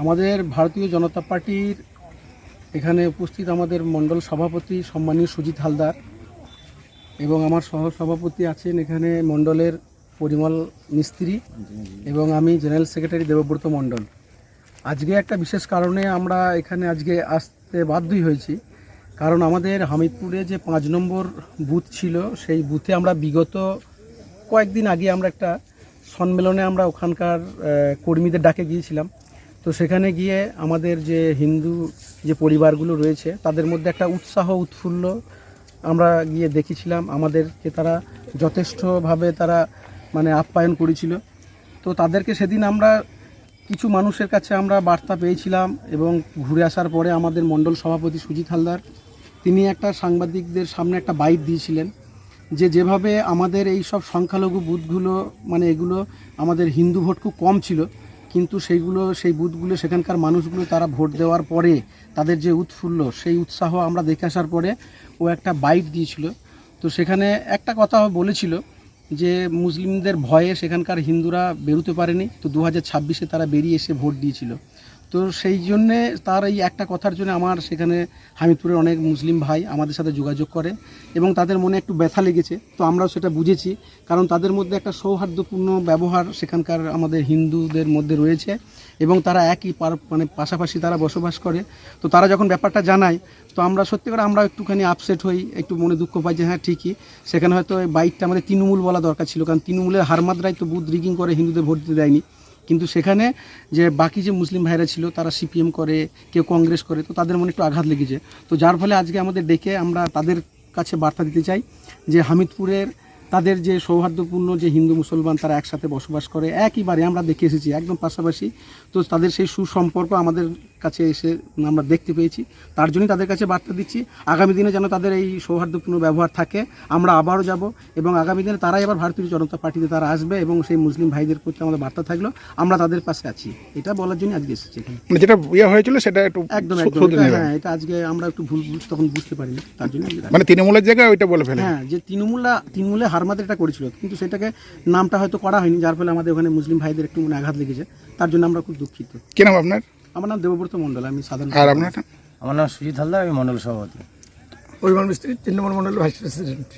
আমাদের ভারতীয় জনতা পার্টির এখানে উপস্থিত আমাদের মণ্ডল সভাপতি সম্মানীয় সুজিত হালদার এবং আমার সহসভাপতি আছেন এখানে মণ্ডলের পরিমল মিস্ত্রি এবং আমি জেনারেল সেক্রেটারি দেবব্রত মণ্ডল। আজকে একটা বিশেষ কারণে আমরা এখানে আজকে আসতে বাধ্যই হয়েছি, কারণ আমাদের হামিদপুরে যে 5 নম্বর বুথ ছিল সেই বুথে আমরা বিগত কয়েকদিন আগে আমরা একটা সম্মেলনে আমরা ওখানকার কর্মীদের ডাকে গিয়েছিলাম। তো সেখানে গিয়ে আমাদের যে হিন্দু যে পরিবারগুলো রয়েছে তাদের মধ্যে একটা উৎসাহ উৎফুল্ল আমরা গিয়ে দেখেছিলাম। আমাদেরকে তারা যথেষ্টভাবে তারা আপ্যায়ন করেছিল। তো তাদেরকে সেদিন আমরা কিছু মানুষের কাছে আমরা বার্তা পেয়েছিলাম এবং ঘুরে আসার পরে আমাদের মণ্ডল সভাপতি সুজিত হালদার তিনি একটা সাংবাদিকদের সামনে একটা বাইট দিয়েছিলেন যে যেভাবে আমাদের এই সব সংখ্যালঘু বুথগুলো এগুলো আমাদের হিন্দু ভোট খুব কম ছিল, কিন্তু সেই বুথগুলো সেখানকার মানুষগুলো তারা ভোট দেওয়ার পরে তাদের যে উৎফুল্ল সেই উৎসাহ আমরা দেখে আসার পরে ও একটা বাইট দিয়েছিল। তো সেখানে একটা কথা বলেছিল যে মুসলিমদের ভয়ে সেখানকার হিন্দুরা বেরোতে পারেনি, তো 2026-এ তারা বেরিয়ে এসে ভোট দিয়েছিল। তো সেই জন্যে তার এই একটা কথার জন্য আমার সেখানে হামিদপুরের অনেক মুসলিম ভাই আমাদের সাথে যোগাযোগ করে এবং তাদের মনে একটু ব্যথা লেগেছে। তো আমরাও সেটা বুঝেছি, কারণ তাদের মধ্যে একটা সৌহার্দ্যপূর্ণ ব্যবহার সেখানকার আমাদের হিন্দুদের মধ্যে রয়েছে এবং তারা একই পাশাপাশি তারা বসবাস করে। তো তারা যখন ব্যাপারটা জানায় তো আমরা সত্যি করে আমরা একটুখানি আপসেট হই, একটু মনে দুঃখ পাই যে হ্যাঁ ঠিকই, সেখানে হয়তো এই বাইকটা আমাদের তৃণমূল বলা দরকার ছিল, কারণ তৃণমূলের হারমাদরাই তো বুথ রিগিং করে হিন্দুদের ভোট দিতে দেয়নি। কিন্তু সেখানে যে বাকি যে মুসলিম ভাইরা ছিল তারা সিপিএম করে, কেউ কংগ্রেস করে, তো তাদের মনে একটু আঘাত লেগেছে। তো যার ফলে আজকে আমাদের ডেকে আমরা তাদের কাছে বার্তা দিতে চাই যে হামিদপুরের তাদের যে সৌহার্দ্যপূর্ণ যে হিন্দু মুসলমান তারা একসাথে বসবাস করে, একইবারে আমরা দেখে এসেছি একদম পাশাপাশি। তো তাদের সেই সুসম্পর্ক আমাদের কাছে এসে আমরা দেখতে পেয়েছি, তার জন্যই তাদের কাছে বার্তা দিচ্ছি আগামী দিনে যেন তাদের এই সৌহার্দ্যপূর্ণ ব্যবহার থাকে। আমরা আবারও যাব এবং আগামী দিনে তারাই আবার ভারতীয় জনতা পার্টিতে তারা আসবে এবং সেই মুসলিম ভাইদের প্রতি আমাদের বার্তা থাকলো আমরা তাদের পাশে আছি, এটা বলার জন্য আজকে এসেছি। যেটা হয়েছিল সেটা একটু একদম হ্যাঁ, এটা আজকে আমরা একটু ভুল তখন বুঝতে পারিনি, তার জন্য তৃণমূলের জায়গায় ওইটা বলে ফেলে হ্যাঁ যে তৃণমূলে হারমাদ এটা করেছিল, কিন্তু সেটাকে নামটা হয়তো করা হয়নি, যার ফলে আমাদের ওখানে মুসলিম ভাইদের একটু আঘাত লেগেছে, তার জন্য আমরা খুব দুঃখিত। কি নাম আপনার? আমার নাম দেবব্রত মণ্ডল, আমি সাধারণ। আর আপনার? আমার নাম সুজিত হালদার, আমি মণ্ডল সভাপতি। পরিমল মিস্ত্রি 3 নম্বর মণ্ডল ভাইস প্রেসিডেন্ট।